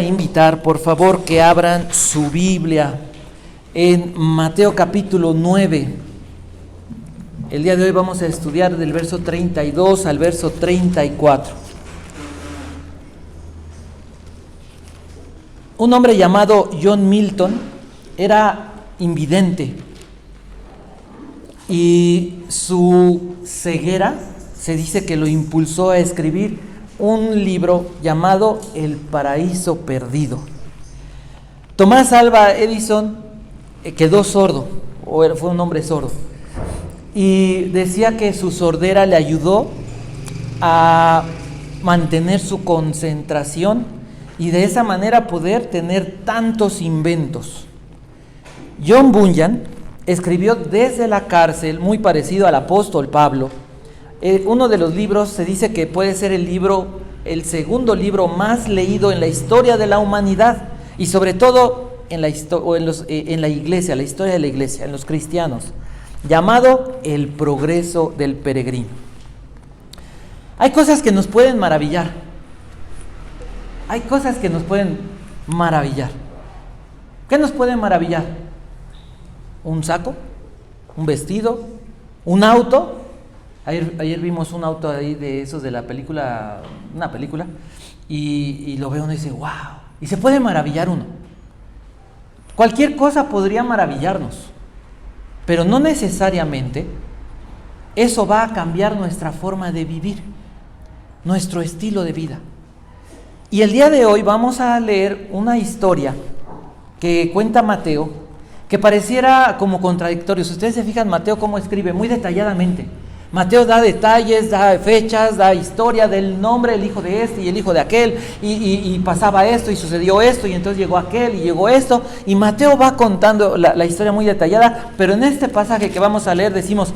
Invitar, por favor, que abran su Biblia en Mateo capítulo 9. El día de hoy vamos a estudiar del verso 32 al verso 34. Un hombre llamado John Milton era invidente y su ceguera se dice que lo impulsó a escribir un libro llamado El Paraíso Perdido. Tomás Alva Edison quedó sordo, fue un hombre sordo, y decía que su sordera le ayudó a mantener su concentración y de esa manera poder tener tantos inventos. John Bunyan escribió desde la cárcel, muy parecido al apóstol Pablo. Uno de los libros se dice que puede ser el segundo libro más leído en la historia de la humanidad y sobre todo en la iglesia, la historia de la iglesia, en los cristianos, llamado El Progreso del Peregrino. Hay cosas que nos pueden maravillar. ¿Qué nos puede maravillar? ¿Un saco? ¿Un vestido? ¿Un auto? Ayer vimos un auto ahí de esos de la película, una película, y lo ve uno y dice, wow, y se puede maravillar uno. Cualquier cosa podría maravillarnos, pero no necesariamente eso va a cambiar nuestra forma de vivir, nuestro estilo de vida. Y el día de hoy vamos a leer una historia que cuenta Mateo, que pareciera como contradictorio. Si ustedes se fijan, Mateo cómo escribe, muy detalladamente. Mateo da detalles, da fechas, da historia del nombre, el hijo de este y el hijo de aquel, y pasaba esto y sucedió esto, y entonces llegó aquel y llegó esto, y Mateo va contando la historia muy detallada, pero en este pasaje que vamos a leer decimos,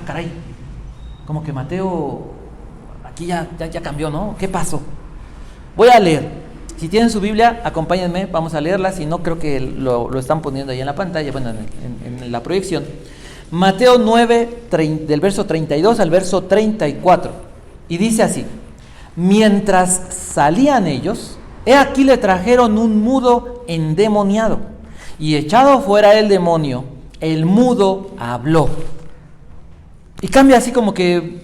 caray, como que Mateo aquí ya cambió, ¿no? ¿Qué pasó? Voy a leer. Si tienen su Biblia, acompáñenme, vamos a leerla, si no creo que lo están poniendo ahí en la pantalla, bueno, en la proyección. Mateo 9, del verso 32 al verso 34, y dice así: mientras salían ellos, he aquí le trajeron un mudo endemoniado, y echado fuera el demonio, el mudo habló. Y cambia así como que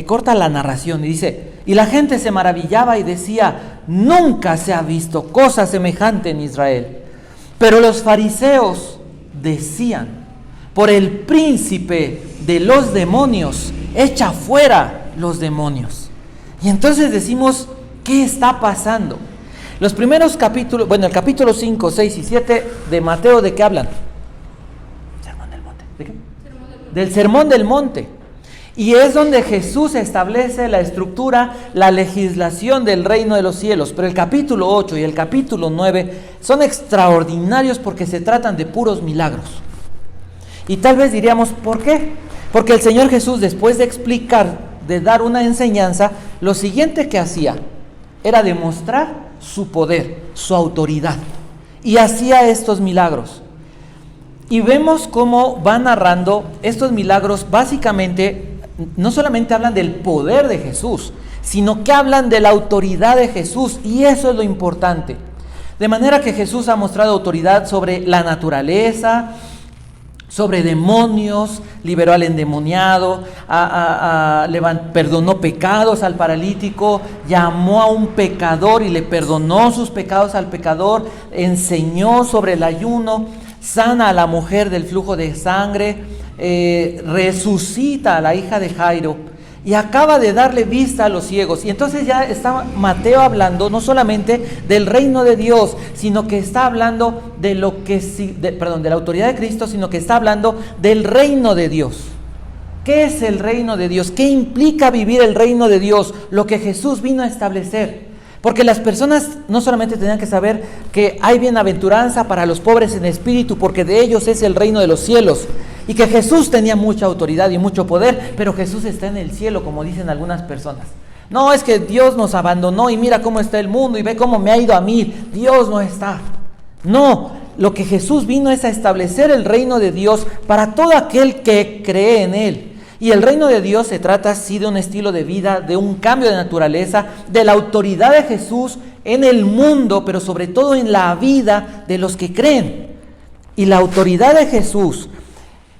corta la narración y dice, y la gente se maravillaba y decía, nunca se ha visto cosa semejante en Israel. Pero los fariseos decían, por el príncipe de los demonios, echa fuera los demonios. Y entonces decimos, ¿qué está pasando? Los primeros capítulos, el capítulo 5, 6 y 7 de Mateo, ¿de qué hablan? Sermón del Monte. ¿De qué? Del Sermón del Monte. Y es donde Jesús establece la estructura, la legislación del reino de los cielos. Pero el capítulo 8 y el capítulo 9 son extraordinarios porque se tratan de puros milagros. Y tal vez diríamos, ¿por qué? Porque el Señor Jesús, después de explicar, de dar una enseñanza, lo siguiente que hacía era demostrar su poder, su autoridad. Y hacía estos milagros. Y vemos cómo va narrando estos milagros. Básicamente, no solamente hablan del poder de Jesús, sino que hablan de la autoridad de Jesús. Y eso es lo importante. De manera que Jesús ha mostrado autoridad sobre la naturaleza, sobre demonios, liberó al endemoniado, perdonó pecados al paralítico, llamó a un pecador y le perdonó sus pecados al pecador, enseñó sobre el ayuno, sana a la mujer del flujo de sangre, resucita a la hija de Jairo y acaba de darle vista a los ciegos. Y entonces ya está Mateo hablando no solamente del reino de Dios, sino que está hablando de la autoridad de Cristo, sino que está hablando del reino de Dios. ¿Qué es el reino de Dios? ¿Qué implica vivir el reino de Dios? Lo que Jesús vino a establecer. Porque las personas no solamente tenían que saber que hay bienaventuranza para los pobres en espíritu, porque de ellos es el reino de los cielos, y que Jesús tenía mucha autoridad y mucho poder, pero Jesús está en el cielo, como dicen algunas personas. No, es que Dios nos abandonó y mira cómo está el mundo y ve cómo me ha ido a mí. Dios no está. No, lo que Jesús vino es a establecer el reino de Dios para todo aquel que cree en Él. Y el reino de Dios se trata así de un estilo de vida, de un cambio de naturaleza, de la autoridad de Jesús en el mundo, pero sobre todo en la vida de los que creen. Y la autoridad de Jesús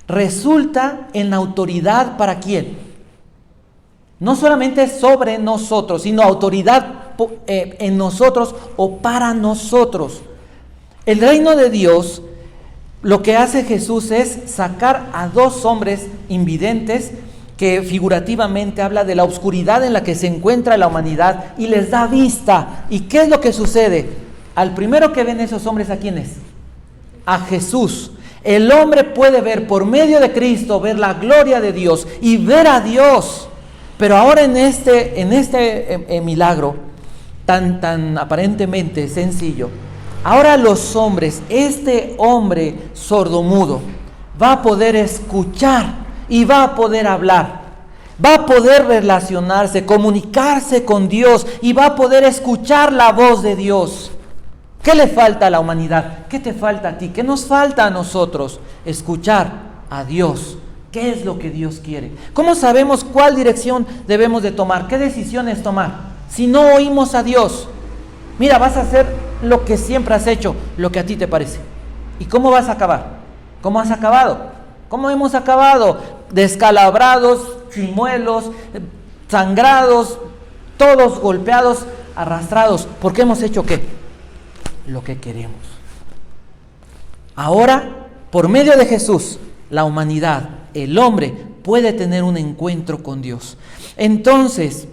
resulta en la autoridad ¿para quién? No solamente sobre nosotros, sino autoridad en nosotros o para nosotros. El reino de Dios, lo que hace Jesús es sacar a dos hombres invidentes, que figurativamente habla de la oscuridad en la que se encuentra la humanidad, y les da vista. ¿Y qué es lo que sucede? Al primero que ven esos hombres, ¿a quién es? A Jesús. El hombre puede ver por medio de Cristo, ver la gloria de Dios y ver a Dios. Pero ahora en este milagro tan aparentemente sencillo, ahora los hombres, este hombre sordomudo va a poder escuchar y va a poder hablar, va a poder relacionarse, comunicarse con Dios y va a poder escuchar la voz de Dios. ¿Qué le falta a la humanidad? ¿Qué te falta a ti? ¿Qué nos falta a nosotros? Escuchar a Dios. ¿Qué es lo que Dios quiere? ¿Cómo sabemos cuál dirección debemos de tomar? ¿Qué decisiones tomar? Si no oímos a Dios, mira, vas a hacer lo que siempre has hecho, lo que a ti te parece. ¿Y cómo vas a acabar? ¿Cómo has acabado? ¿Cómo hemos acabado? Descalabrados, chimuelos, sangrados, todos golpeados, arrastrados. ¿Por qué hemos hecho qué? Lo que queremos. Ahora, por medio de Jesús, la humanidad, el hombre, puede tener un encuentro con Dios. Entonces,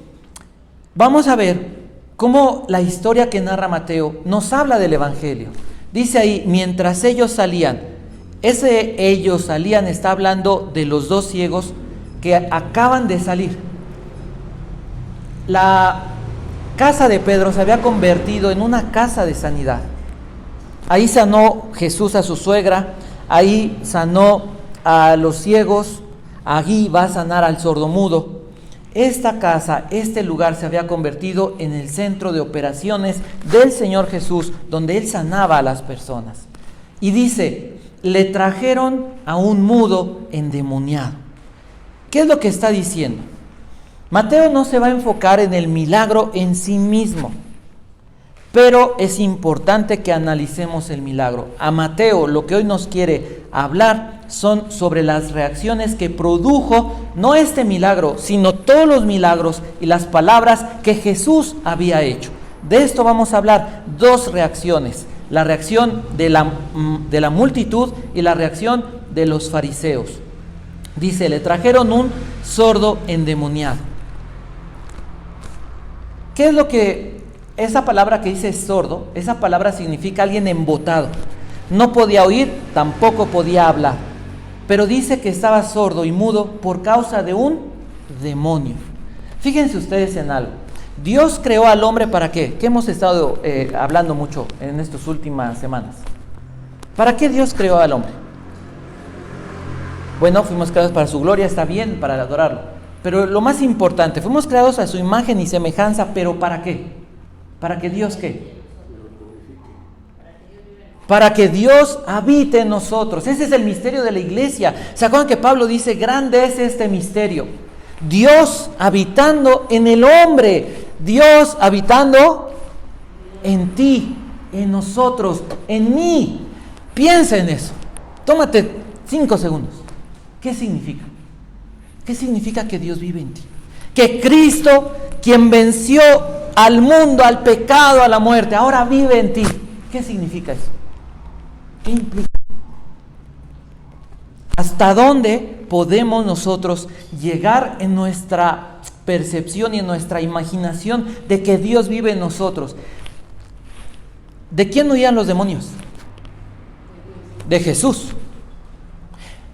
vamos a ver cómo la historia que narra Mateo nos habla del Evangelio. Dice ahí, mientras ellos salían, ellos salían está hablando de los dos ciegos que acaban de salir. La casa de Pedro se había convertido en una casa de sanidad. Ahí sanó Jesús a su suegra, ahí sanó a los ciegos, allí va a sanar al sordomudo. Esta casa, este lugar se había convertido en el centro de operaciones del Señor Jesús, donde Él sanaba a las personas. Y dice, le trajeron a un mudo endemoniado. ¿Qué es lo que está diciendo? Mateo no se va a enfocar en el milagro en sí mismo, pero es importante que analicemos el milagro. A Mateo lo que hoy nos quiere hablar son sobre las reacciones que produjo, no este milagro, sino todos los milagros y las palabras que Jesús había hecho. De esto vamos a hablar, dos reacciones, la reacción de la multitud y la reacción de los fariseos. Dice, le trajeron un sordo endemoniado. ¿Qué es lo que esa palabra que dice sordo? Esa palabra significa alguien embotado. No podía oír, tampoco podía hablar. Pero dice que estaba sordo y mudo por causa de un demonio. Fíjense ustedes en algo. Dios creó al hombre ¿para qué? ¿Qué hemos estado hablando mucho en estas últimas semanas? ¿Para qué Dios creó al hombre? Bueno, fuimos creados para su gloria, está bien, para adorarlo. Pero lo más importante, fuimos creados a su imagen y semejanza, ¿pero para qué? ¿Para que Dios qué? Para que Dios habite en nosotros. Ese es el misterio de la iglesia. ¿Se acuerdan que Pablo dice, grande es este misterio? Dios habitando en el hombre. Dios habitando en ti, en nosotros, en mí. Piensa en eso. Tómate 5 segundos. ¿Qué significa? ¿Qué significa que Dios vive en ti? Que Cristo, quien venció al mundo, al pecado, a la muerte, ahora vive en ti. ¿Qué significa eso? ¿Qué implica? ¿Hasta dónde podemos nosotros llegar en nuestra percepción y en nuestra imaginación de que Dios vive en nosotros? ¿De quién huían los demonios? De Jesús.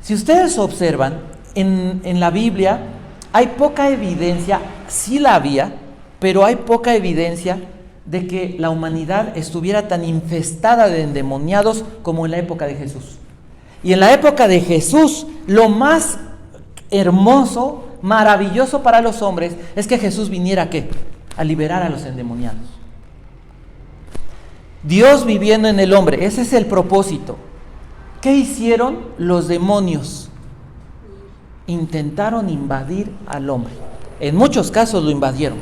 Si ustedes observan, en la Biblia hay poca evidencia, sí la había, pero hay poca evidencia de que la humanidad estuviera tan infestada de endemoniados como en la época de Jesús. Y en la época de Jesús, lo más hermoso, maravilloso para los hombres es que Jesús viniera ¿a qué? A liberar a los endemoniados. Dios viviendo en el hombre, ese es el propósito. ¿Qué hicieron los demonios? intentaron invadir al hombre. En muchos casos lo invadieron.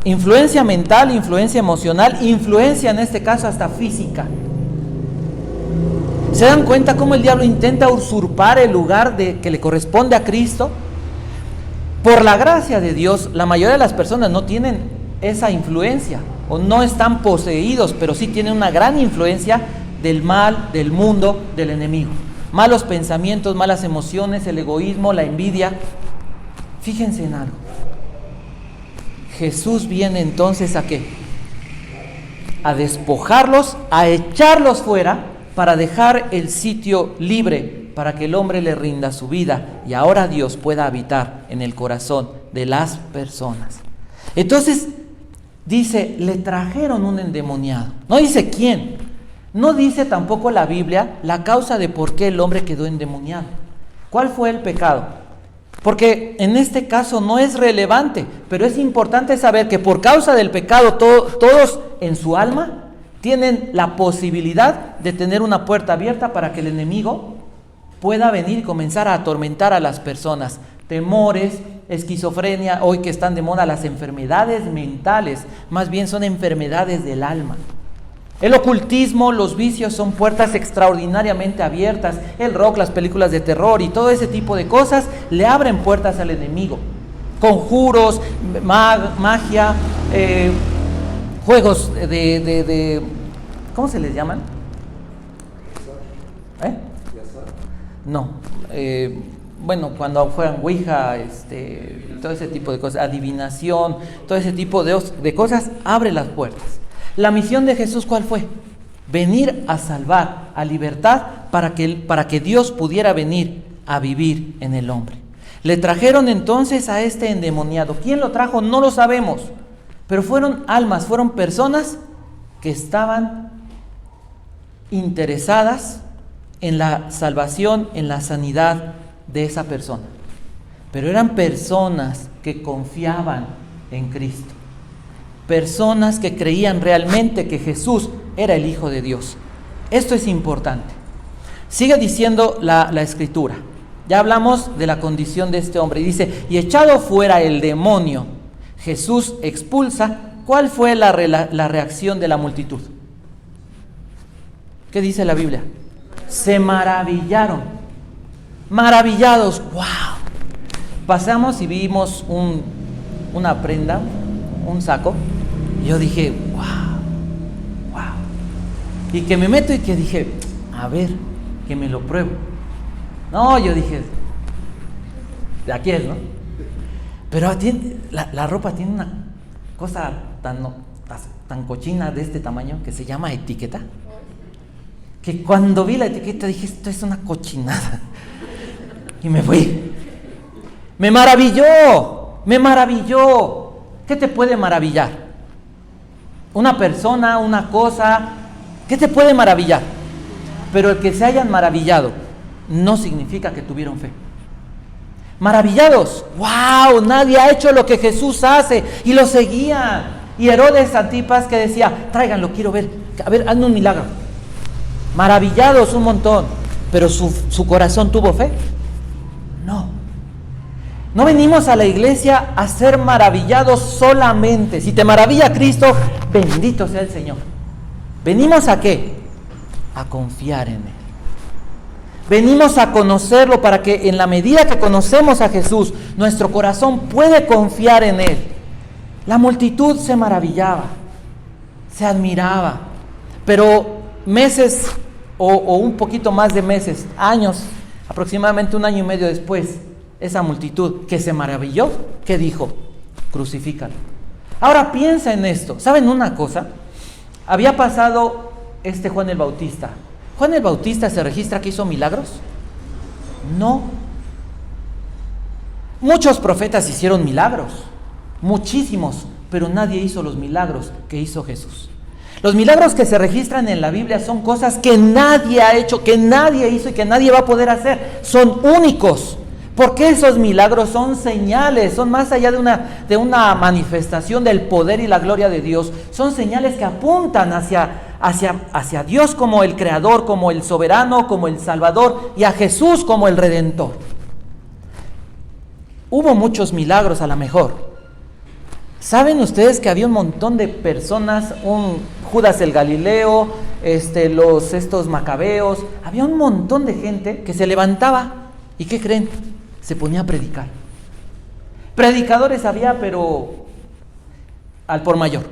Influencia mental, influencia emocional, influencia en este caso hasta física. ¿Se dan cuenta cómo el diablo intenta usurpar el lugar que le corresponde a Cristo? Por la gracia de Dios, la mayoría de las personas no tienen esa influencia o no están poseídos, pero sí tienen una gran influencia del mal, del mundo, del enemigo. Malos pensamientos, malas emociones, el egoísmo, la envidia. Fíjense en algo. Jesús viene entonces ¿a qué? A despojarlos, a echarlos fuera, para dejar el sitio libre, para que el hombre le rinda su vida y ahora Dios pueda habitar en el corazón de las personas. Entonces, dice, le trajeron un endemoniado. No dice quién. No dice tampoco la Biblia la causa de por qué el hombre quedó endemoniado. ¿Cuál fue el pecado? Porque en este caso no es relevante, pero es importante saber que por causa del pecado todos en su alma tienen la posibilidad de tener una puerta abierta para que el enemigo pueda venir y comenzar a atormentar a las personas. Temores, esquizofrenia, hoy que están de moda las enfermedades mentales, más bien son enfermedades del alma. El ocultismo, los vicios son puertas extraordinariamente abiertas. El rock, las películas de terror y todo ese tipo de cosas le abren puertas al enemigo. Conjuros, magia, juegos de ¿cómo se les llaman? No, bueno, cuando juegan Ouija, todo ese tipo de cosas, adivinación, todo ese tipo de cosas, abre las puertas. La misión de Jesús, ¿cuál fue? Venir a salvar, a libertad, para que Dios pudiera venir a vivir en el hombre. Le trajeron entonces a este endemoniado. ¿Quién lo trajo? No lo sabemos. Pero fueron almas, fueron personas que estaban interesadas en la salvación, en la sanidad de esa persona. Pero eran personas que confiaban en Cristo. Personas que creían realmente que Jesús era el Hijo de Dios. Esto es importante. Sigue diciendo la Escritura. Ya hablamos de la condición de este hombre. Y dice, y echado fuera el demonio, Jesús expulsa. ¿Cuál fue la reacción de la multitud? ¿Qué dice la Biblia? Se maravillaron. Maravillados. ¡Wow! Pasamos y vimos una prenda, un saco. Y yo dije, wow, wow. Y que me meto y que dije, a ver, que me lo pruebo. No, yo dije, de aquí es, ¿no? Pero la ropa tiene una cosa tan cochina de este tamaño que se llama etiqueta. Que cuando vi la etiqueta dije, esto es una cochinada. Y me fui. Me maravilló. ¿Qué te puede maravillar? Una persona, una cosa, ¿qué te puede maravillar? Pero el que se hayan maravillado no significa que tuvieron fe. Maravillados, wow, nadie ha hecho lo que Jesús hace, y lo seguían. Y Herodes Antipas que decía, tráiganlo, quiero ver, a ver, hazme un milagro. Maravillados un montón, pero su corazón tuvo fe. No venimos a la iglesia a ser maravillados solamente. Si te maravilla Cristo, bendito sea el Señor. ¿Venimos a qué? A confiar en Él. Venimos a conocerlo para que en la medida que conocemos a Jesús, nuestro corazón puede confiar en Él. La multitud se maravillaba, se admiraba, pero meses o un poquito más de meses, años, aproximadamente 1 año y medio después, esa multitud que se maravilló, ¿qué dijo? Crucifícalo. Ahora piensa en esto. ¿Saben una cosa? Había pasado Juan el Bautista. ¿Juan el Bautista se registra que hizo milagros? No. Muchos profetas hicieron milagros, muchísimos, pero nadie hizo los milagros que hizo Jesús. Los milagros que se registran en la Biblia son cosas que nadie ha hecho, que nadie hizo y que nadie va a poder hacer. Son únicos. Porque esos milagros son señales, son más allá de una manifestación del poder y la gloria de Dios. Son señales que apuntan hacia Dios como el Creador, como el Soberano, como el Salvador, y a Jesús como el Redentor. hubo muchos milagros a lo mejor. ¿Saben ustedes que había un montón de personas, un Judas el Galileo, estos macabeos, había un montón de gente que se levantaba y ¿qué creen? Se ponía a predicar. Predicadores había, pero al por mayor.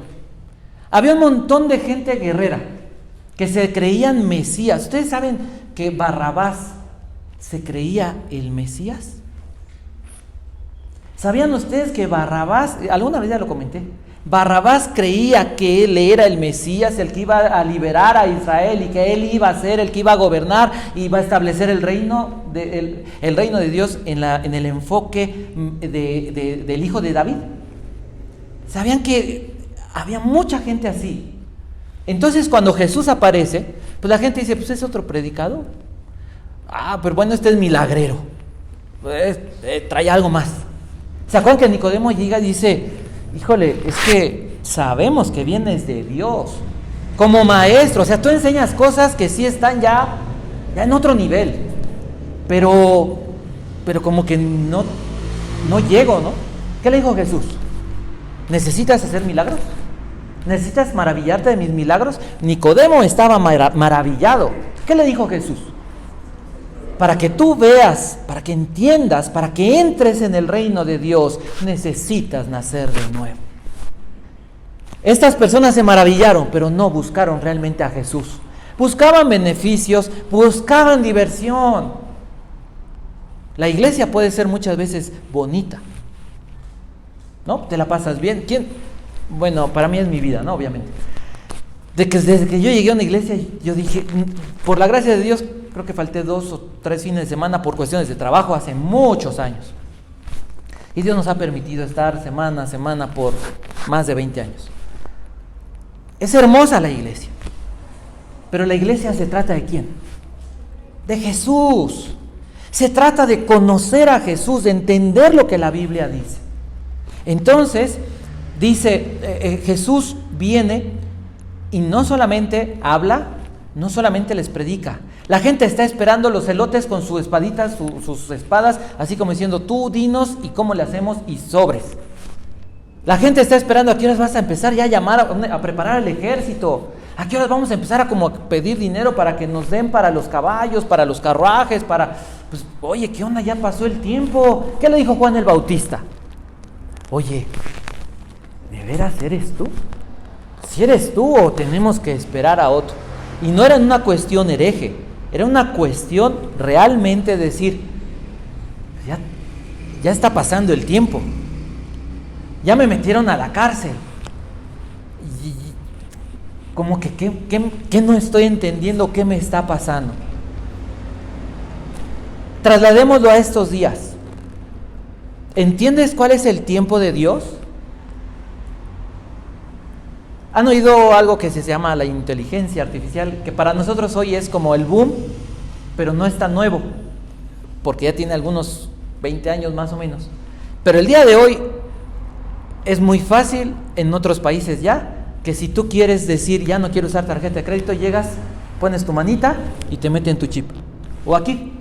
Había un montón de gente guerrera que se creían Mesías. ¿Ustedes saben que Barrabás se creía el Mesías? ¿Sabían ustedes que Barrabás, alguna vez ya lo comenté, Barrabás creía que él era el Mesías, el que iba a liberar a Israel y que él iba a ser el que iba a gobernar y iba a establecer el reino de Dios en el enfoque del hijo de David? ¿Sabían que había mucha gente así? Entonces cuando Jesús aparece, pues la gente dice, pues es otro predicador. Pero bueno, este es milagrero, trae algo más. ¿Se acuerdan que Nicodemo llega y dice, híjole, es que sabemos que vienes de Dios, como maestro, o sea, tú enseñas cosas que sí están ya en otro nivel, pero como que no llego, ¿no? ¿Qué le dijo Jesús? ¿Necesitas hacer milagros? ¿Necesitas maravillarte de mis milagros? Nicodemo estaba maravillado. ¿Qué le dijo Jesús? Para que tú veas, para que entiendas, para que entres en el reino de Dios, necesitas nacer de nuevo. Estas personas se maravillaron, pero no buscaron realmente a Jesús. Buscaban beneficios, buscaban diversión. La iglesia puede ser muchas veces bonita, ¿no? Te la pasas bien. ¿Quién? Bueno, para mí es mi vida, ¿no? Obviamente. Desde que yo llegué a una iglesia, yo dije, por la gracia de Dios, creo que falté 2 o 3 fines de semana por cuestiones de trabajo hace muchos años. Y Dios nos ha permitido estar semana a semana por más de 20 años. Es hermosa la iglesia. Pero la iglesia se trata ¿de quién? De Jesús. Se trata de conocer a Jesús, de entender lo que la Biblia dice. Entonces, dice, Jesús viene y no solamente habla, no solamente les predica. La gente está esperando los elotes con sus espaditas, sus espadas, así como diciendo, tú dinos y cómo le hacemos y sobres. La gente está esperando a qué horas vas a empezar ya a llamar, a preparar el ejército. A qué horas vamos a empezar a pedir dinero para que nos den para los caballos, para los carruajes, pues, oye, ¿qué onda? Ya pasó el tiempo. ¿Qué le dijo Juan el Bautista? Oye, ¿de veras eres tú? ¿Si eres tú o tenemos que esperar a otro? Y no era una cuestión hereje, era una cuestión realmente de decir, ya está pasando el tiempo, ya me metieron a la cárcel, y como que ¿qué no estoy entendiendo? ¿Qué me está pasando? Trasladémoslo a estos días. ¿Entiendes cuál es el tiempo de Dios? ¿Han oído algo que se llama la inteligencia artificial? Que para nosotros hoy es como el boom, pero no es tan nuevo, porque ya tiene algunos 20 años más o menos. Pero el día de hoy es muy fácil en otros países ya, que si tú quieres decir, ya no quiero usar tarjeta de crédito, llegas, pones tu manita y te meten tu chip. O aquí.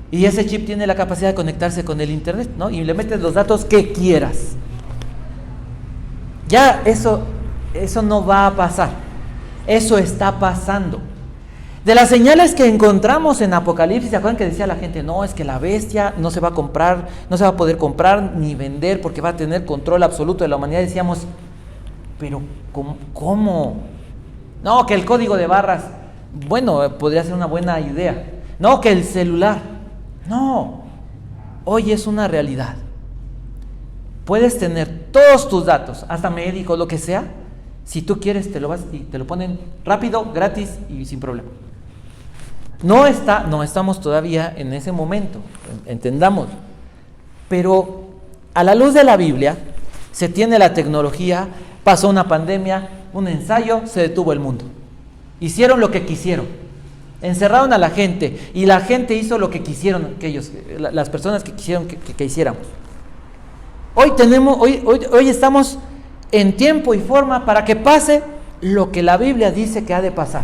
Y ese chip tiene la capacidad de conectarse con el internet, ¿no? Y le metes los datos que quieras. Ya eso no va a pasar. Eso está pasando. De las señales que encontramos en Apocalipsis, ¿se acuerdan que decía la gente? No, es que la bestia no se va a comprar, no se va a poder comprar ni vender porque va a tener control absoluto de la humanidad. Decíamos, pero ¿cómo? No, que el código de barras, bueno, podría ser una buena idea. No, que el celular. No, hoy es una realidad. Puedes tener todos tus datos, hasta médicos, lo que sea. Si tú quieres, te lo ponen rápido, gratis y sin problema. No estamos todavía en ese momento, entendamos. Pero a la luz de la Biblia, se tiene la tecnología, pasó una pandemia, un ensayo, se detuvo el mundo. Hicieron lo que quisieron. Encerraron a la gente y la gente hizo lo que quisieron las personas que quisieron que hiciéramos. Hoy estamos en tiempo y forma para que pase lo que la Biblia dice que ha de pasar.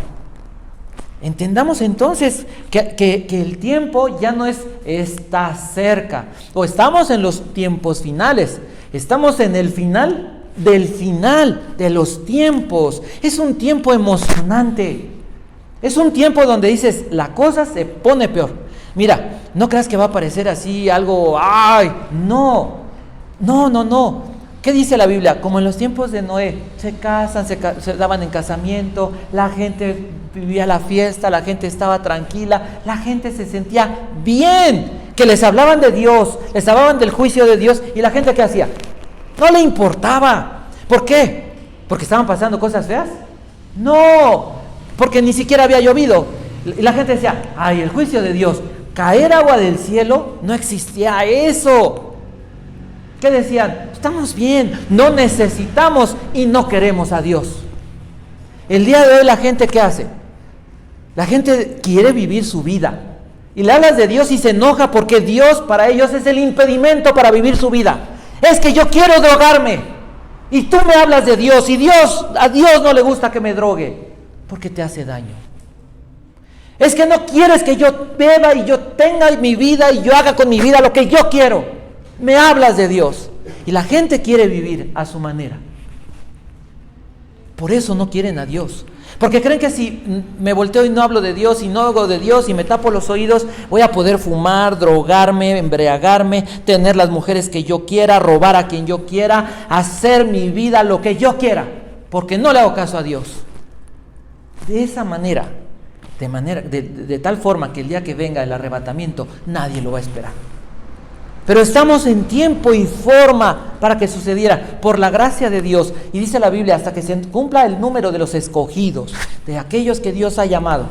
Entendamos entonces que el tiempo ya no está cerca, o estamos en los tiempos finales, estamos en el final del final de los tiempos. Es un tiempo emocionante, es un tiempo donde dices, la cosa se pone peor. Mira, no creas que va a parecer así algo, ¡ay! No. ¿Qué dice la Biblia? Como en los tiempos de Noé, se casan, se daban en casamiento, la gente vivía la fiesta, la gente estaba tranquila, la gente se sentía bien, que les hablaban de Dios, les hablaban del juicio de Dios, y la gente ¿qué hacía? No le importaba. ¿Por qué? ¿Porque estaban pasando cosas feas? No, porque ni siquiera había llovido. Y la gente decía, ay, el juicio de Dios, caer agua del cielo, no existía eso. ¿Qué decían? Estamos bien, no necesitamos y no queremos a Dios. El día de hoy la gente ¿qué hace? La gente quiere vivir su vida. Y le hablas de Dios y se enoja porque Dios para ellos es el impedimento para vivir su vida. Es que yo quiero drogarme. Y tú me hablas de Dios y a Dios no le gusta que me drogue porque te hace daño. Es que no quieres que yo beba y yo tenga mi vida y yo haga con mi vida lo que yo quiero. Me hablas de Dios y la gente quiere vivir a su manera. Por eso no quieren a Dios, porque creen que si me volteo y no hablo de Dios y no hago de Dios y me tapo los oídos, voy a poder fumar, drogarme, embriagarme, tener las mujeres que yo quiera, robar a quien yo quiera, hacer mi vida lo que yo quiera, porque no le hago caso a Dios. De esa manera, de tal forma que el día que venga el arrebatamiento nadie lo va a esperar. Pero estamos en tiempo y forma para que sucediera por la gracia de Dios. Y dice la Biblia, hasta que se cumpla el número de los escogidos, de aquellos que Dios ha llamado.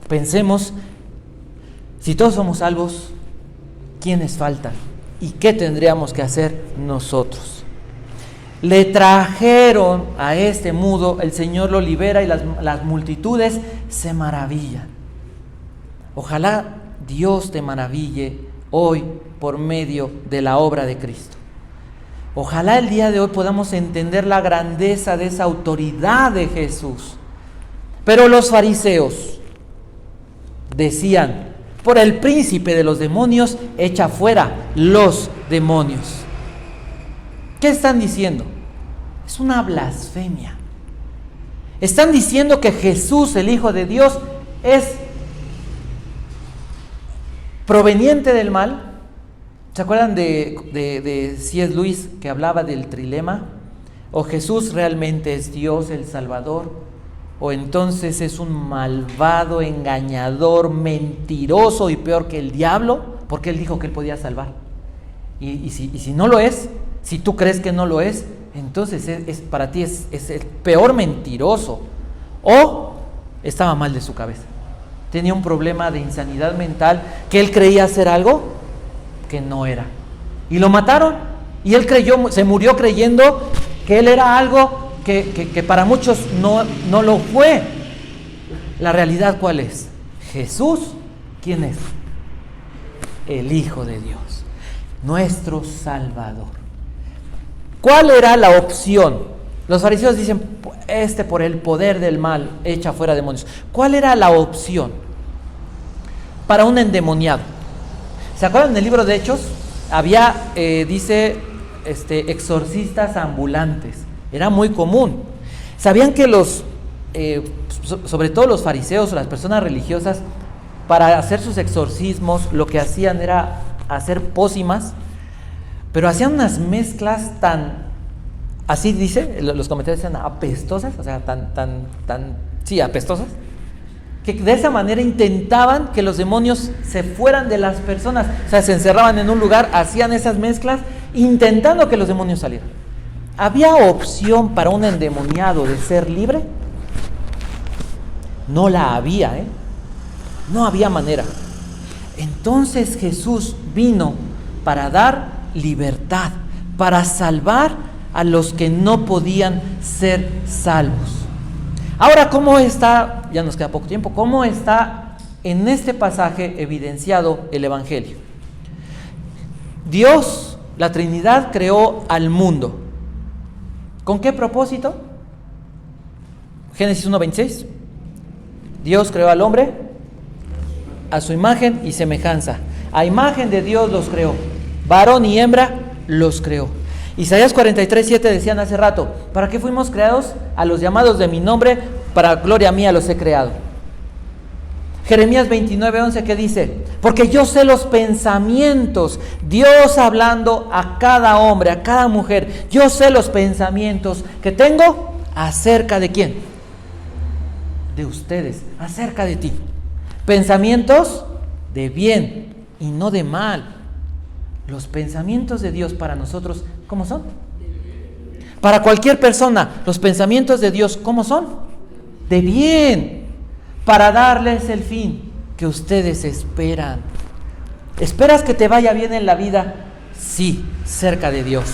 Pensemos, si todos somos salvos, ¿quiénes faltan? ¿Y qué tendríamos que hacer nosotros? Le trajeron a este mudo, el Señor lo libera y las multitudes se maravillan. Ojalá Dios te maraville hoy por medio de la obra de Cristo. Ojalá el día de hoy podamos entender la grandeza de esa autoridad de Jesús. Pero los fariseos decían, por el príncipe de los demonios, echa fuera los demonios. ¿Qué están diciendo? Es una blasfemia. Están diciendo que Jesús, el Hijo de Dios, es proveniente del mal. ¿Se acuerdan de C.S. Lewis que hablaba del trilema? O Jesús realmente es Dios el Salvador, o entonces es un malvado, engañador, mentiroso y peor que el diablo, porque él dijo que él podía salvar. Y si no lo es, si tú crees que no lo es, entonces para ti es el peor mentiroso, o estaba mal de su cabeza. Tenía un problema de insanidad mental, que él creía hacer algo que no era. Y lo mataron. Y él se murió creyendo que él era algo que para muchos no lo fue. La realidad, ¿cuál es? Jesús, ¿quién es? El Hijo de Dios, nuestro Salvador. ¿Cuál era la opción? Los fariseos dicen, por el poder del mal echa fuera demonios. ¿Cuál era la opción para un endemoniado? ¿Se acuerdan del libro de Hechos? Había, exorcistas ambulantes. Era muy común. ¿Sabían que sobre todo los fariseos o las personas religiosas, para hacer sus exorcismos, lo que hacían era hacer pócimas, pero hacían unas mezclas así dice, los comentarios decían apestosas, o sea, apestosas, que de esa manera intentaban que los demonios se fueran de las personas, o sea, se encerraban en un lugar, hacían esas mezclas, intentando que los demonios salieran. ¿Había opción para un endemoniado de ser libre? No la había, no había manera. Entonces Jesús vino para dar libertad, para salvar a los que no podían ser salvos. Ahora, ¿cómo está? Ya nos queda poco tiempo. ¿Cómo está en este pasaje evidenciado el Evangelio? Dios, la Trinidad, creó al mundo. ¿Con qué propósito? Génesis 1:26. Dios creó al hombre a su imagen y semejanza. A imagen de Dios los creó. Varón y hembra los creó. Isaías 43:7 decían hace rato, ¿para qué fuimos creados? A los llamados de mi nombre, para gloria mía los he creado. Jeremías 29:11, ¿qué dice? Porque yo sé los pensamientos, Dios hablando a cada hombre, a cada mujer, yo sé los pensamientos que tengo acerca de ¿quién? De ustedes, acerca de ti. Pensamientos de bien y no de mal. Los pensamientos de Dios para nosotros, ¿cómo son? Para cualquier persona, los pensamientos de Dios, ¿cómo son? De bien, para darles el fin que ustedes esperan. ¿Esperas que te vaya bien en la vida? Sí, cerca de Dios.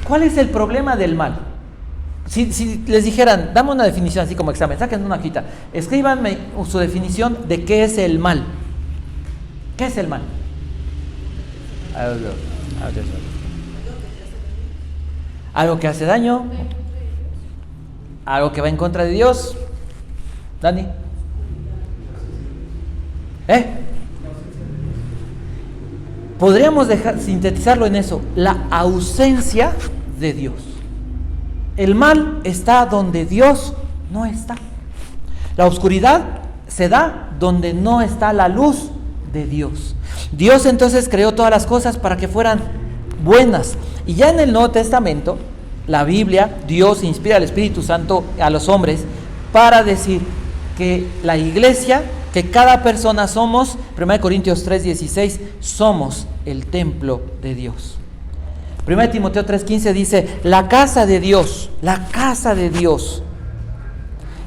¿Cuál es el problema del mal? Si les dijeran, dame una definición así como examen, saquen una hojita, escríbanme su definición de qué es el mal. ¿Qué es el mal? Algo que hace daño, algo que va en contra de Dios. Dani, podríamos sintetizarlo en eso: la ausencia de Dios. El mal está donde Dios no está. La oscuridad se da donde no está la luz de Dios. Dios entonces creó todas las cosas para que fueran buenas. Y ya en el Nuevo Testamento, la Biblia, Dios inspira al Espíritu Santo a los hombres para decir que la iglesia, que cada persona somos, 1 Corintios 3:16, somos el templo de Dios. 1 Timoteo 3:15 dice, la casa de Dios, la casa de Dios.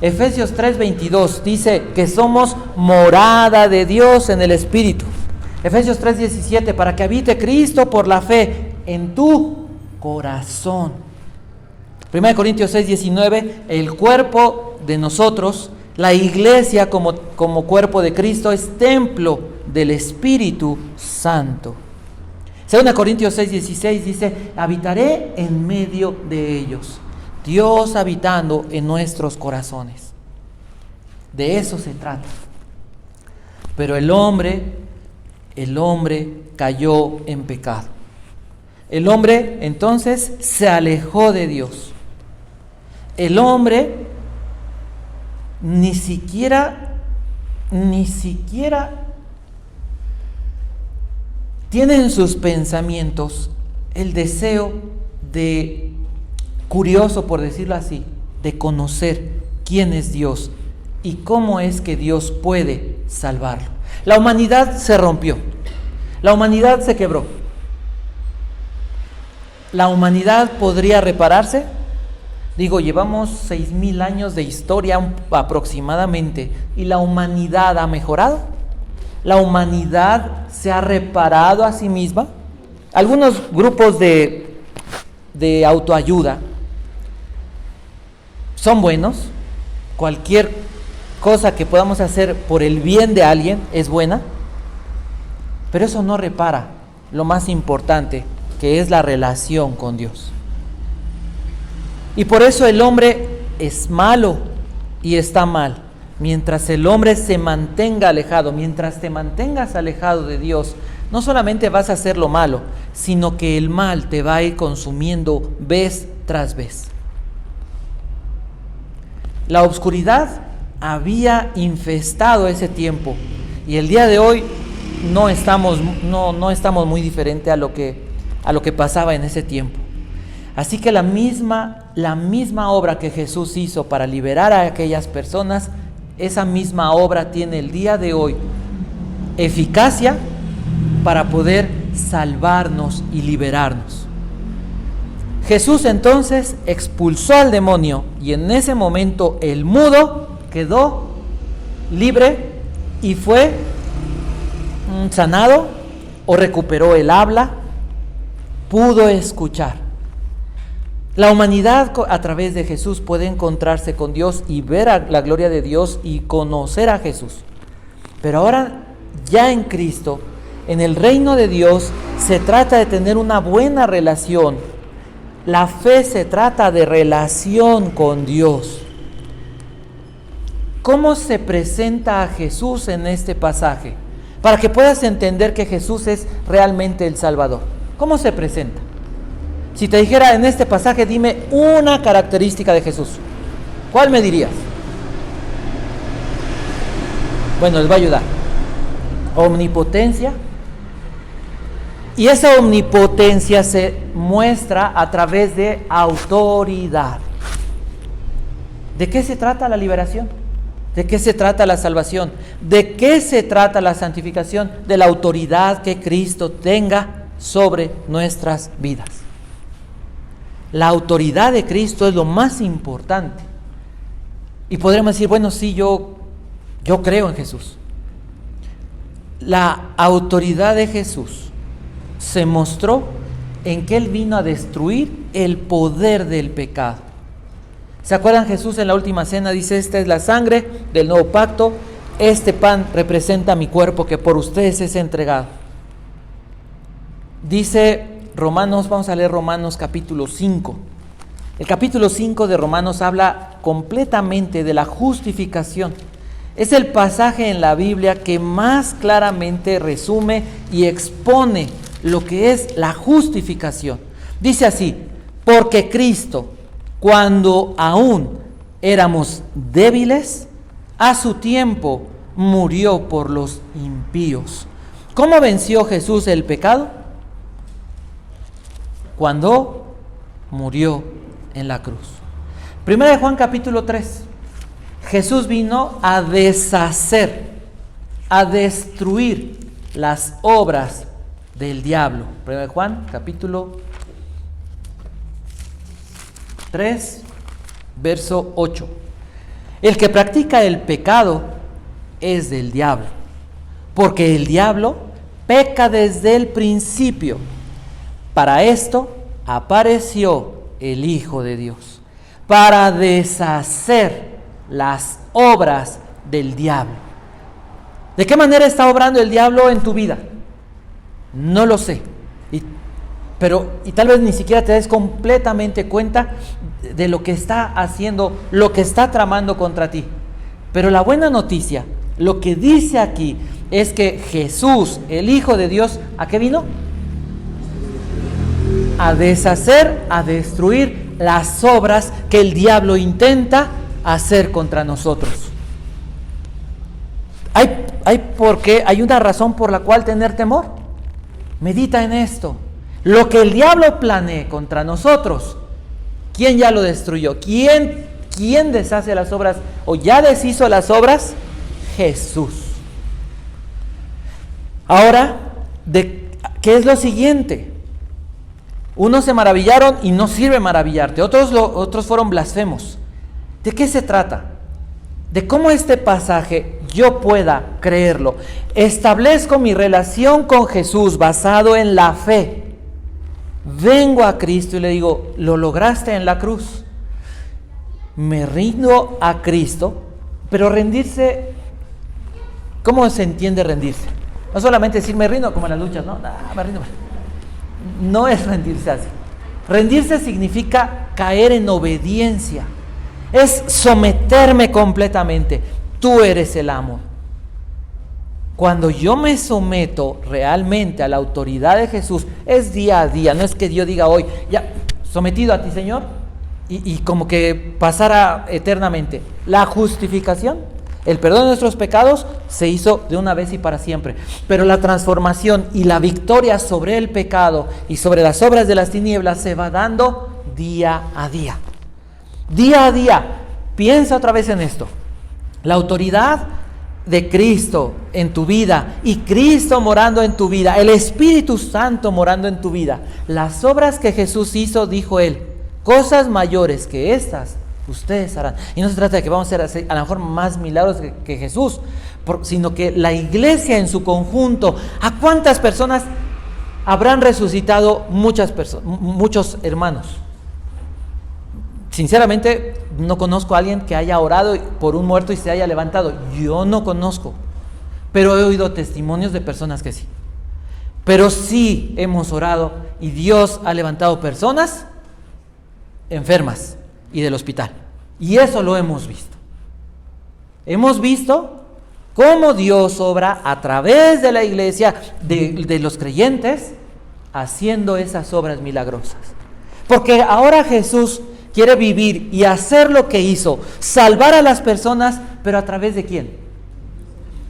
Efesios 3:22 dice que somos morada de Dios en el Espíritu. Efesios 3:17, para que habite Cristo por la fe en tu corazón. 1 Corintios 6:19, el cuerpo de nosotros, la iglesia como cuerpo de Cristo, es templo del Espíritu Santo. 2 Corintios 6:16 dice, habitaré en medio de ellos. Dios habitando en nuestros corazones. De eso se trata. Pero el hombre cayó en pecado. El hombre entonces se alejó de Dios. El hombre ni siquiera tiene en sus pensamientos el deseo de, curioso por decirlo así, de conocer quién es Dios y cómo es que Dios puede salvarlo. La humanidad se rompió, la humanidad se quebró. ¿La humanidad podría repararse? Digo, llevamos 6,000 años de historia aproximadamente, y la humanidad ha mejorado. La humanidad se ha reparado a sí misma. Algunos grupos de autoayuda son buenos. Cualquier cosa que podamos hacer por el bien de alguien es buena, pero eso no repara lo más importante, que es la relación con Dios. Y por eso el hombre es malo y está mal. Mientras el hombre se mantenga alejado, mientras te mantengas alejado de Dios, no solamente vas a hacer lo malo, sino que el mal te va a ir consumiendo vez tras vez. La oscuridad había infestado ese tiempo, y el día de hoy no estamos muy diferente a lo que pasaba en ese tiempo. Así que la misma obra que Jesús hizo para liberar a aquellas personas, esa misma obra tiene el día de hoy eficacia para poder salvarnos y liberarnos. Jesús entonces expulsó al demonio, y en ese momento el mudo quedó libre y fue sanado o recuperó el habla, pudo escuchar. La humanidad a través de Jesús puede encontrarse con Dios y ver la gloria de Dios y conocer a Jesús. Pero ahora, ya en Cristo, en el reino de Dios, se trata de tener una buena relación. La fe se trata de relación con Dios. ¿cómo se presenta a Jesús en este pasaje? Para que puedas entender que Jesús es realmente el Salvador. ¿Cómo se presenta? Si te dijera en este pasaje, dime una característica de Jesús, ¿cuál me dirías? Bueno, les va a ayudar. Omnipotencia. Y esa omnipotencia se muestra a través de autoridad. ¿De qué se trata la liberación? ¿De qué se trata la salvación? ¿De qué se trata la santificación? De la autoridad que Cristo tenga sobre nuestras vidas. La autoridad de Cristo es lo más importante. Y podremos decir, bueno, sí, yo creo en Jesús. La autoridad de Jesús se mostró en que Él vino a destruir el poder del pecado. ¿Se acuerdan? Jesús en la última cena dice, esta es la sangre del nuevo pacto, este pan representa mi cuerpo que por ustedes es entregado. Dice Romanos, vamos a leer Romanos capítulo 5. El capítulo 5 de Romanos habla completamente de la justificación. Es el pasaje en la Biblia que más claramente resume y expone lo que es la justificación. Dice así, porque Cristo, cuando aún éramos débiles, a su tiempo murió por los impíos. ¿Cómo venció Jesús el pecado? Cuando murió en la cruz. Primera de Juan capítulo 3. Jesús vino a deshacer, a destruir las obras del diablo. Primera de Juan capítulo 3, verso 8. El que practica el pecado es del diablo, porque el diablo peca desde el principio. Para esto apareció el Hijo de Dios, para deshacer las obras del diablo. ¿De qué manera está obrando el diablo en tu vida? No lo sé. Y tal vez ni siquiera te des completamente cuenta de lo que está haciendo, lo que está tramando contra ti. Pero la buena noticia, lo que dice aquí, es que Jesús, el Hijo de Dios, ¿a qué vino? A deshacer, a destruir las obras que el diablo intenta hacer contra nosotros. Hay una razón por la cual tener temor. Medita en esto. Lo que el diablo planee contra nosotros, ¿quién ya lo destruyó? ¿Quién deshace las obras o ya deshizo las obras? Jesús. Ahora, ¿qué es lo siguiente? Unos se maravillaron y no sirve maravillarte, otros fueron blasfemos. ¿De qué se trata? De cómo este pasaje yo pueda creerlo. Establezco mi relación con Jesús basado en la fe. Vengo a Cristo y le digo, lo lograste en la cruz. Me rindo a Cristo, pero rendirse, ¿cómo se entiende rendirse? No solamente decir me rindo como en las luchas, no, me rindo. No es rendirse así. Rendirse significa caer en obediencia. Es someterme completamente. Tú eres el amo. Cuando yo me someto realmente a la autoridad de Jesús, es día a día. No es que Dios diga hoy, ya, sometido a ti, Señor, y como que pasara eternamente. La justificación, el perdón de nuestros pecados, se hizo de una vez y para siempre. Pero la transformación y la victoria sobre el pecado y sobre las obras de las tinieblas se va dando día a día. Día a día. Piensa otra vez en esto. La autoridad de Cristo en tu vida y Cristo morando en tu vida, el Espíritu Santo morando en tu vida, las obras que Jesús hizo, dijo Él, cosas mayores que estas ustedes harán. Y no se trata de que vamos a hacer a lo mejor más milagros que Jesús, sino que la iglesia en su conjunto, ¿a cuántas personas habrán resucitado? Muchos hermanos. Sinceramente, no conozco a alguien que haya orado por un muerto y se haya levantado. Yo no conozco, pero he oído testimonios de personas que sí. Pero sí hemos orado y Dios ha levantado personas enfermas y del hospital. Y eso lo hemos visto. Hemos visto cómo Dios obra a través de la iglesia, de los creyentes, haciendo esas obras milagrosas. Porque ahora Jesús quiere vivir y hacer lo que hizo, salvar a las personas, pero ¿a través de quién?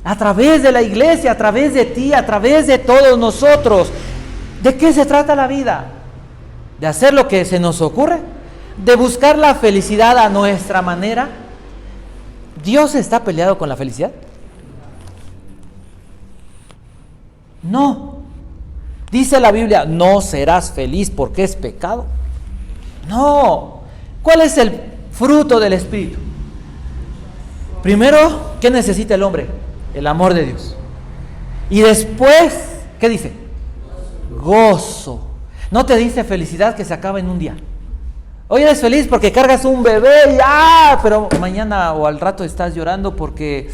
A través de la iglesia, a través de ti, a través de todos nosotros. ¿De qué se trata la vida? ¿De hacer lo que se nos ocurre? ¿De buscar la felicidad a nuestra manera? ¿Dios está peleado con la felicidad? No. Dice la Biblia, no serás feliz porque es pecado. No. ¿Cuál es el fruto del Espíritu? Primero, ¿qué necesita el hombre? El amor de Dios. Y después, ¿qué dice? Gozo. No te dice felicidad que se acaba en un día. Hoy eres feliz porque cargas un bebé y pero mañana o al rato estás llorando porque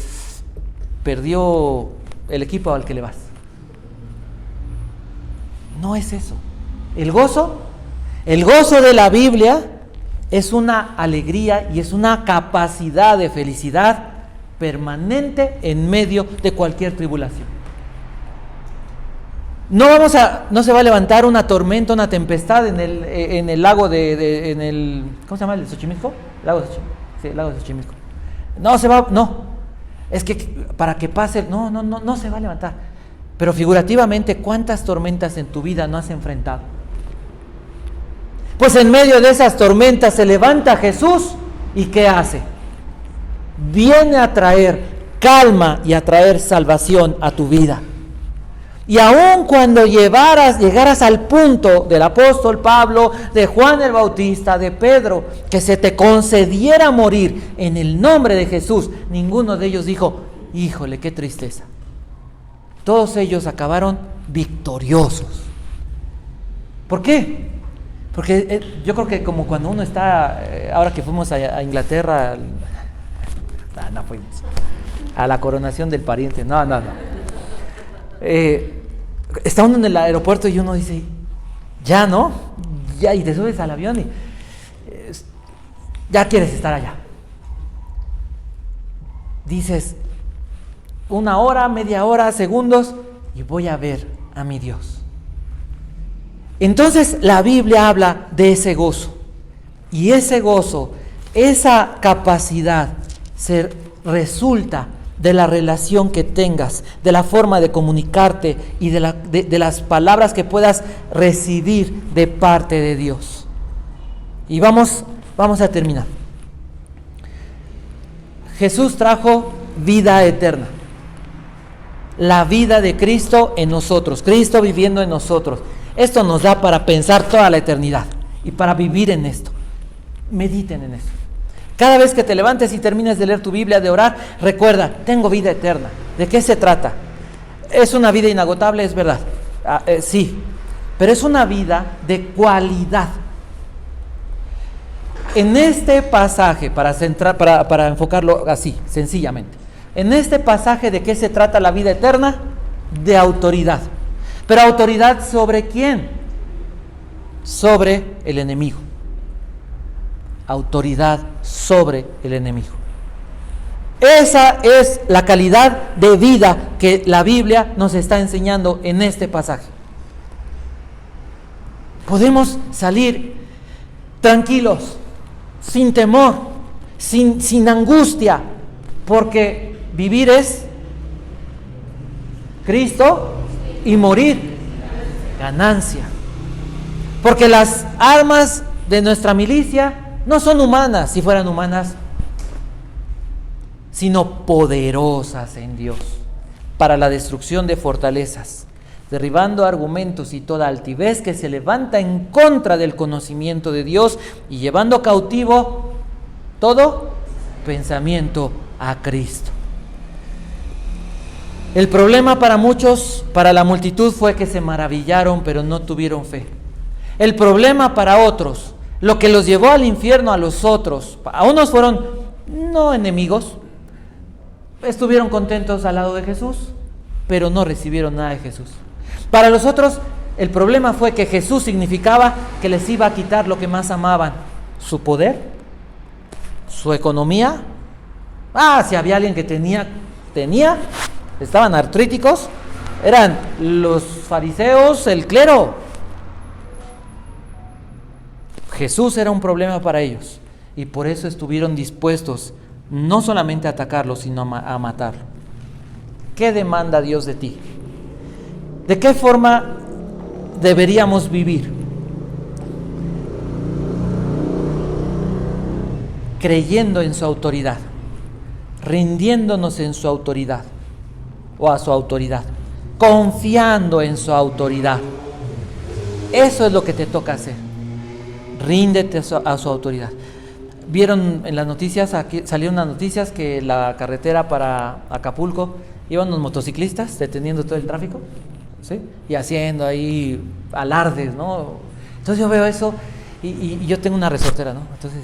perdió el equipo al que le vas. No es eso. El gozo de la Biblia es una alegría y es una capacidad de felicidad permanente en medio de cualquier tribulación. No se va a levantar una tormenta, una tempestad en el lago ¿cómo se llama? ¿El Xochimilco? El lago de Xochimilco. No. Es que para que pase, no se va a levantar. Pero figurativamente, ¿cuántas tormentas en tu vida no has enfrentado? Pues en medio de esas tormentas se levanta Jesús y ¿qué hace? Viene a traer calma y a traer salvación a tu vida. Y aun cuando llegaras al punto del apóstol Pablo, de Juan el Bautista, de Pedro, que se te concediera morir en el nombre de Jesús, ninguno de ellos dijo, híjole, qué tristeza. Todos ellos acabaron victoriosos. ¿Por qué? Porque yo creo que como cuando uno está, ahora que fuimos a Inglaterra, no fuimos, a la coronación del pariente, no. Está uno en el aeropuerto y uno dice, ya, ¿no? Ya, y te subes al avión y ya quieres estar allá. Dices, 1 hora, media hora, segundos, y voy a ver a mi Dios. Entonces la Biblia habla de ese gozo. Y ese gozo, esa capacidad, resulta de la relación que tengas, de la forma de comunicarte y de las palabras que puedas recibir de parte de Dios. Y vamos a terminar. Jesús trajo vida eterna. La vida de Cristo en nosotros, Cristo viviendo en nosotros. Esto nos da para pensar toda la eternidad y para vivir en esto. Mediten en esto. Cada vez que te levantes y termines de leer tu Biblia, de orar, recuerda, tengo vida eterna. ¿De qué se trata? ¿Es una vida inagotable? Es verdad. Sí, pero es una vida de cualidad. En este pasaje, para enfocarlo así, sencillamente, en este pasaje, ¿de qué se trata la vida eterna? De autoridad. ¿Pero autoridad sobre quién? Sobre el enemigo. Autoridad sobre el enemigo. Esa es la calidad de vida que la Biblia nos está enseñando en este pasaje. Podemos salir tranquilos, sin temor, sin angustia, porque vivir es Cristo y morir ganancia. Porque las armas de nuestra milicia no son humanas, si fueran humanas, sino poderosas en Dios para la destrucción de fortalezas, derribando argumentos y toda altivez que se levanta en contra del conocimiento de Dios y llevando cautivo todo pensamiento a Cristo. El problema para muchos, para la multitud, fue que se maravillaron, pero no tuvieron fe. El problema para otros, lo que los llevó al infierno a los otros, a unos fueron no enemigos, estuvieron contentos al lado de Jesús, pero no recibieron nada de Jesús. Para los otros, el problema fue que Jesús significaba que les iba a quitar lo que más amaban, su poder, su economía Si había alguien que tenía, estaban artríticos, eran los fariseos, el clero. Jesús era un problema para ellos y por eso estuvieron dispuestos no solamente a atacarlo, sino a matarlo. ¿Qué demanda Dios de ti? ¿De qué forma deberíamos vivir? Creyendo en su autoridad, rindiéndonos en su autoridad o a su autoridad, confiando en su autoridad. Eso es lo que te toca hacer. Ríndete a su autoridad. Vieron en las noticias, aquí salieron las noticias que la carretera para Acapulco iban los motociclistas deteniendo todo el tráfico, ¿sí? Y haciendo ahí alardes, ¿no? Entonces yo veo eso y yo tengo una resortera, ¿no? Entonces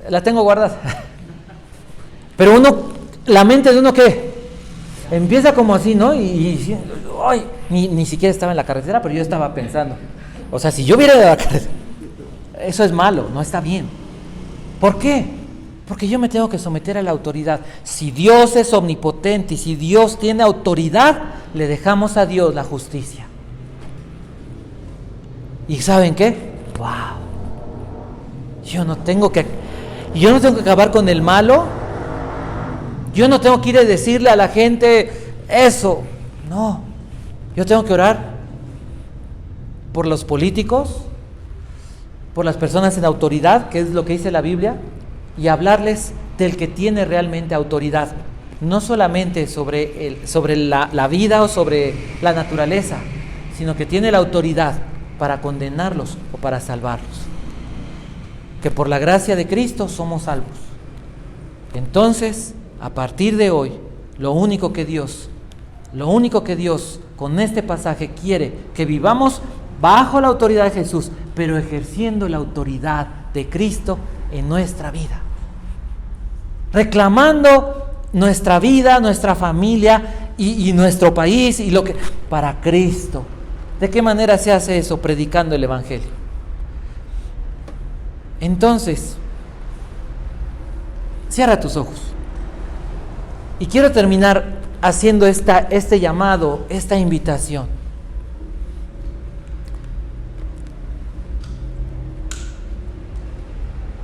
la tengo guardada. Pero la mente de uno, ¿qué? Empieza como así, ¿no? Ni siquiera estaba en la carretera, pero yo estaba pensando, o sea, si yo hubiera de la carretera, eso es malo, no está bien. ¿Por qué? Porque yo me tengo que someter a la autoridad. Si Dios es omnipotente y si Dios tiene autoridad, le dejamos a Dios la justicia. ¿Y saben qué? ¡Wow! Yo no tengo que acabar con el malo. Yo no tengo que ir a decirle a la gente eso. No. Yo tengo que orar por los políticos, por las personas en autoridad, que es lo que dice la Biblia, y hablarles del que tiene realmente autoridad, no solamente sobre la vida o sobre la naturaleza, sino que tiene la autoridad para condenarlos o para salvarlos. Que por la gracia de Cristo somos salvos. Entonces, a partir de hoy, lo único que Dios con este pasaje quiere que vivamos bajo la autoridad de Jesús, pero ejerciendo la autoridad de Cristo en nuestra vida. Reclamando nuestra vida, nuestra familia y nuestro país y lo que para Cristo. ¿De qué manera se hace eso? Predicando el Evangelio. Entonces, cierra tus ojos. Y quiero terminar haciendo este llamado, esta invitación.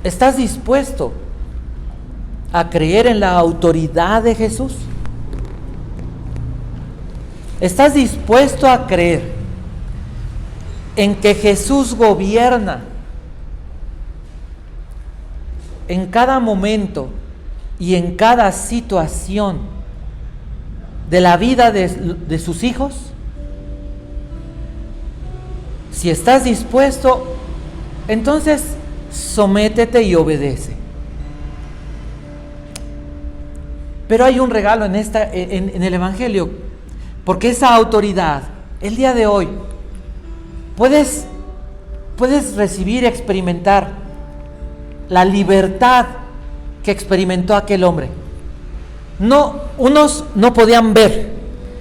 ¿Estás dispuesto a creer en la autoridad de Jesús? ¿Estás dispuesto a creer en que Jesús gobierna en cada momento y en cada situación de la vida de sus hijos? Si estás dispuesto, entonces sométete y obedece. Pero hay un regalo en el Evangelio, porque esa autoridad, el día de hoy, puedes recibir y experimentar la libertad que experimentó aquel hombre. Unos no podían ver,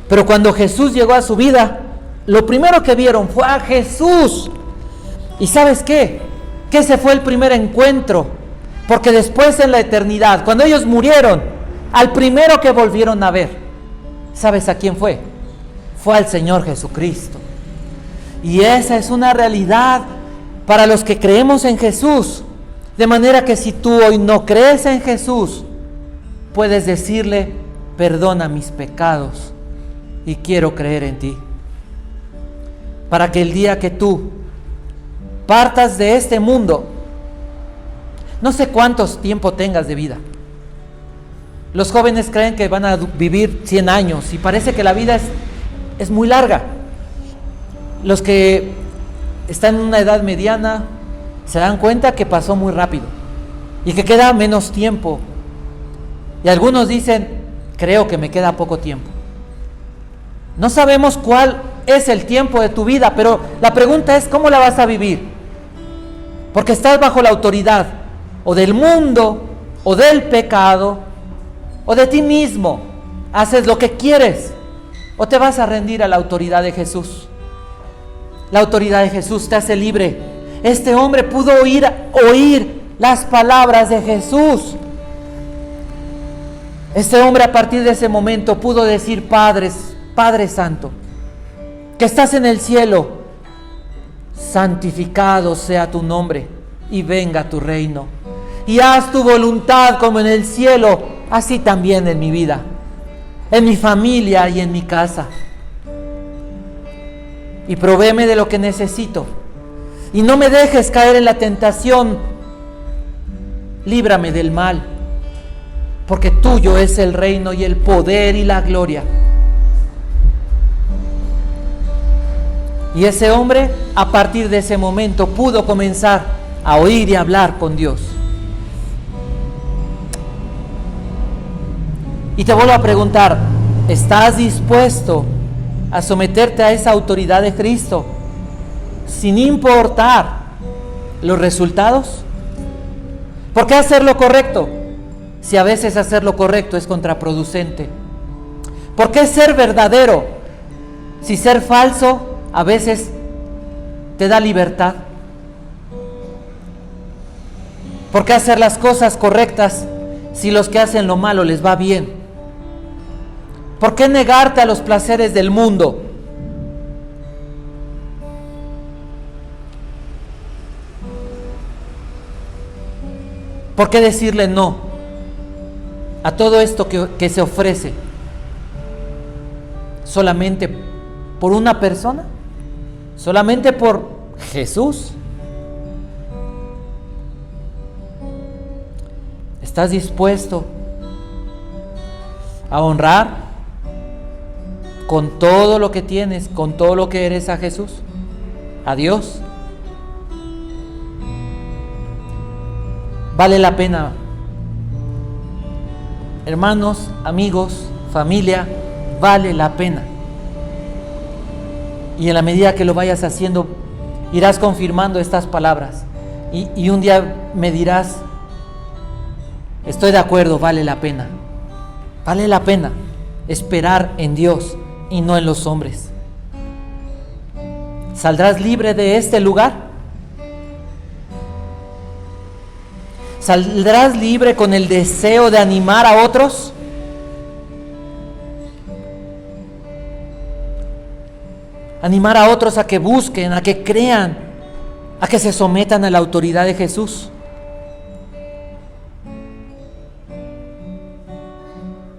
pero cuando Jesús llegó a su vida, lo primero que vieron fue a Jesús. ¿Y sabes qué? Que ese fue el primer encuentro, porque después en la eternidad, cuando ellos murieron, al primero que volvieron a ver, ¿sabes a quién fue? Fue al Señor Jesucristo. Y esa es una realidad para los que creemos en Jesús. De manera que si tú hoy no crees en Jesús, puedes decirle: perdona mis pecados y quiero creer en ti. Para que el día que tú partas de este mundo, no sé cuántos tiempo tengas de vida. Los jóvenes creen que van a vivir 100 años y parece que la vida es muy larga. Los que están en una edad mediana se dan cuenta que pasó muy rápido y que queda menos tiempo. Y algunos dicen: creo que me queda poco tiempo. No sabemos cuál es el tiempo de tu vida, pero la pregunta es: ¿cómo la vas a vivir? Porque estás bajo la autoridad o del mundo, o del pecado, o de ti mismo. Haces lo que quieres, o te vas a rendir a la autoridad de Jesús. La autoridad de Jesús te hace libre. Este hombre pudo oír las palabras de Jesús Este hombre a partir de ese momento pudo decir: Padre Santo, que estás en el cielo, santificado sea tu nombre y venga tu reino. Y haz tu voluntad como en el cielo, así también en mi vida, en mi familia y en mi casa. Y provéeme de lo que necesito. Y no me dejes caer en la tentación. Líbrame del mal, porque tuyo es el reino y el poder y la gloria. Y ese hombre, a partir de ese momento, pudo comenzar a oír y hablar con Dios. Y te vuelvo a preguntar, ¿estás dispuesto a someterte a esa autoridad de Cristo sin importar los resultados? ¿Por qué hacer lo correcto si a veces hacer lo correcto es contraproducente? ¿Por qué ser verdadero si ser falso a veces te da libertad? ¿Por qué hacer las cosas correctas si los que hacen lo malo les va bien? ¿Por qué negarte a los placeres del mundo? ¿Por qué decirle no a todo esto que se ofrece solamente por una persona? ¿Solamente por Jesús? ¿Estás dispuesto a honrar con todo lo que tienes, con todo lo que eres a Jesús, a Dios? Vale la pena. Hermanos, amigos, familia, vale la pena. Y en la medida que lo vayas haciendo, irás confirmando estas palabras. Y un día me dirás: estoy de acuerdo, vale la pena. Vale la pena esperar en Dios y no en los hombres. ¿Saldrás libre de este lugar? ¿Saldrás libre con el deseo de animar a otros? Animar a otros a que busquen, a que crean, a que se sometan a la autoridad de Jesús.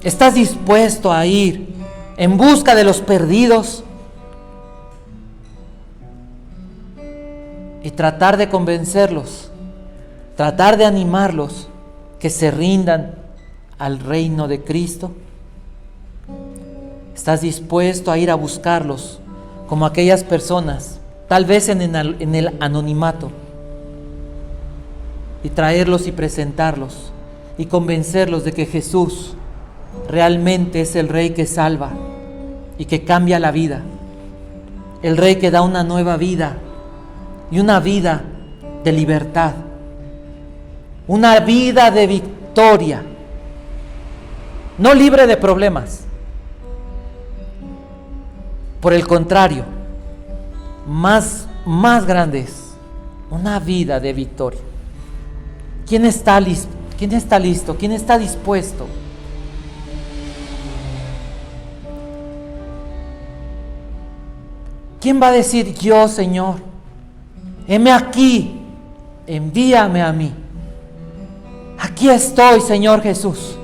¿Estás dispuesto a ir en busca de los perdidos y tratar de convencerlos, tratar de animarlos que se rindan al reino de Cristo? ¿Estás dispuesto a ir a buscarlos como aquellas personas, tal vez en el anonimato, y traerlos y presentarlos y convencerlos de que Jesús realmente es el Rey que salva y que cambia la vida, el Rey que da una nueva vida y una vida de libertad, una vida de victoria, no libre de problemas? Por el contrario, más grandes, una vida de victoria. ¿Quién está listo? ¿Quién está listo? ¿Quién está dispuesto? ¿Quién va a decir: yo, Señor, heme aquí, envíame a mí? Aquí estoy, Señor Jesús.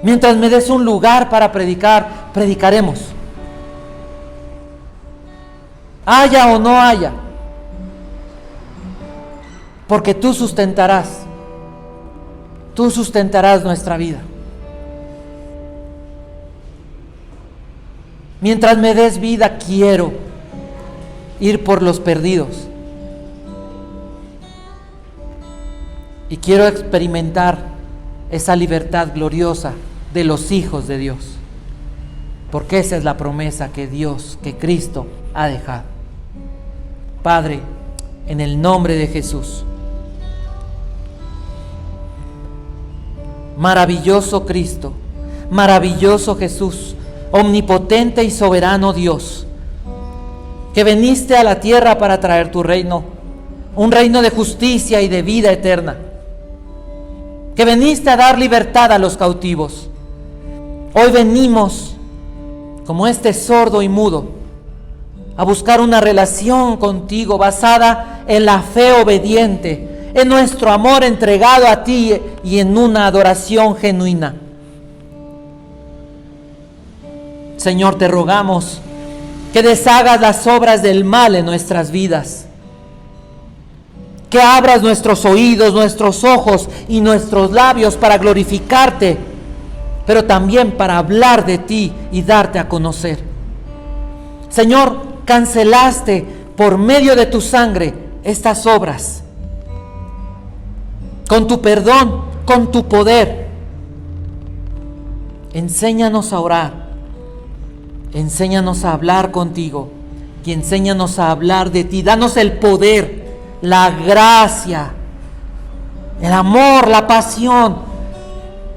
Mientras me des un lugar para predicar, predicaremos. Haya o no haya. Porque tú sustentarás nuestra vida. Mientras me des vida, quiero ir por los perdidos. Y quiero experimentar esa libertad gloriosa de los hijos de Dios. Porque esa es la promesa que Dios, que Cristo ha dejado. Padre, en el nombre de Jesús, maravilloso Cristo, maravilloso Jesús, omnipotente y soberano Dios, que viniste a la tierra para traer tu reino, un reino de justicia y de vida eterna. que viniste a dar libertad a los cautivos. Hoy venimos, como este sordo y mudo, a buscar una relación contigo basada en la fe obediente, en nuestro amor entregado a ti y en una adoración genuina. Señor, te rogamos que deshagas las obras del mal en nuestras vidas, que abras nuestros oídos, nuestros ojos y nuestros labios para glorificarte, pero también para hablar de ti y darte a conocer. Señor, cancelaste por medio de tu sangre estas obras, con tu perdón, con tu poder. Enséñanos a orar, enséñanos a hablar contigo y enséñanos a hablar de ti. Danos el poder, la gracia, el amor, la pasión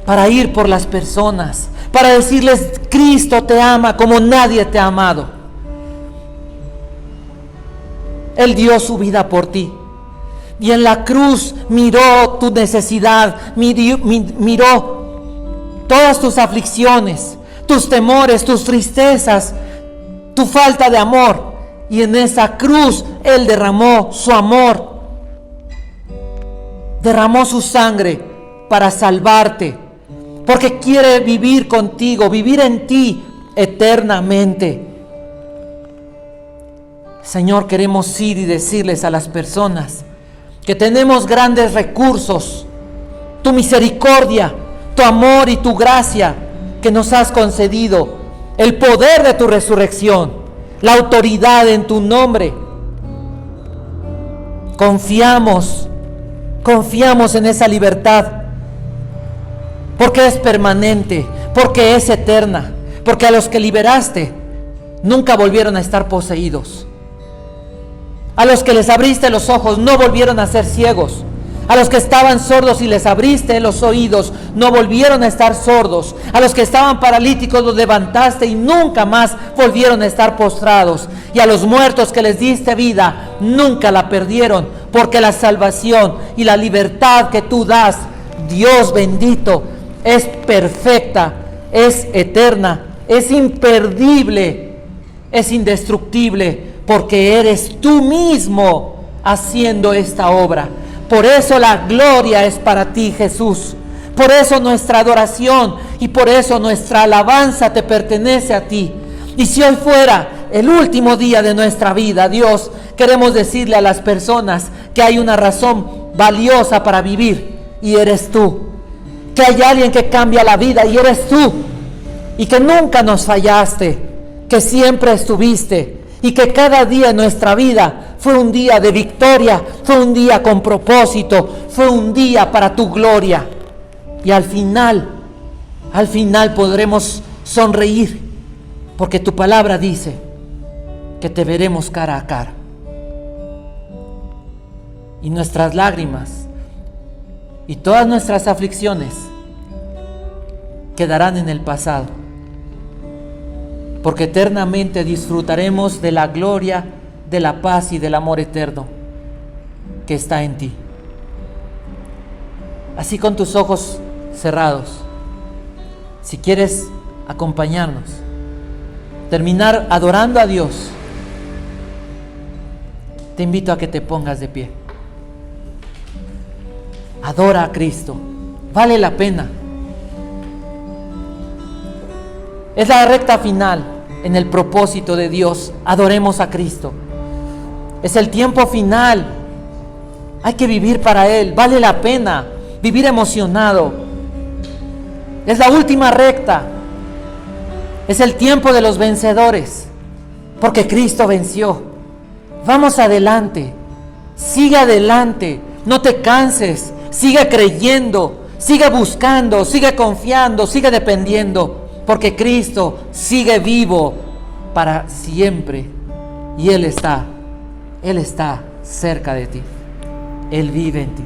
para ir por las personas, para decirles: Cristo te ama como nadie te ha amado. Él dio su vida por ti y en la cruz miró tu necesidad, miró todas tus aflicciones, tus temores, tus tristezas, tu falta de amor, y en esa cruz Él derramó su amor, derramó su sangre para salvarte, porque quiere vivir contigo, vivir en ti eternamente. Señor, queremos ir y decirles a las personas que tenemos grandes recursos, tu misericordia, tu amor y tu gracia que nos has concedido, el poder de tu resurrección, la autoridad en tu nombre. Confiamos en esa libertad, porque es permanente, porque es eterna, porque a los que liberaste nunca volvieron a estar poseídos. A los que les abriste los ojos no volvieron a ser ciegos. A los que estaban sordos y les abriste los oídos no volvieron a estar sordos. A los que estaban paralíticos los levantaste y nunca más volvieron a estar postrados. Y a los muertos que les diste vida nunca la perdieron, porque la salvación y la libertad que tú das, Dios bendito, es perfecta, es eterna, es imperdible, es indestructible, porque eres tú mismo haciendo esta obra. Por eso la gloria es para ti, Jesús. Por eso nuestra adoración y por eso nuestra alabanza te pertenece a ti. Y si hoy fuera el último día de nuestra vida, Dios, queremos decirle a las personas que hay una razón valiosa para vivir, y eres tú. Que hay alguien que cambia la vida, y eres tú. Y que nunca nos fallaste, que siempre estuviste, y que cada día en nuestra vida fue un día de victoria, fue un día con propósito, fue un día para tu gloria. Y al final podremos sonreír, porque tu palabra dice que te veremos cara a cara. Y nuestras lágrimas y todas nuestras aflicciones quedarán en el pasado, porque eternamente disfrutaremos de la gloria, de la paz y del amor eterno que está en ti. Así, con tus ojos cerrados, si quieres acompañarnos, terminar adorando a Dios, te invito a que te pongas de pie. Adora a Cristo, vale la pena. Es la recta final en el propósito de Dios. Adoremos a Cristo. Es el tiempo final. Hay que vivir para Él. Vale la pena vivir emocionado. Es la última recta. Es el tiempo de los vencedores, porque Cristo venció. Vamos adelante. Sigue adelante. No te canses. Sigue creyendo. Sigue buscando. Sigue confiando. Sigue dependiendo. Porque Cristo sigue vivo para siempre. Y Él está cerca de ti. Él vive en ti.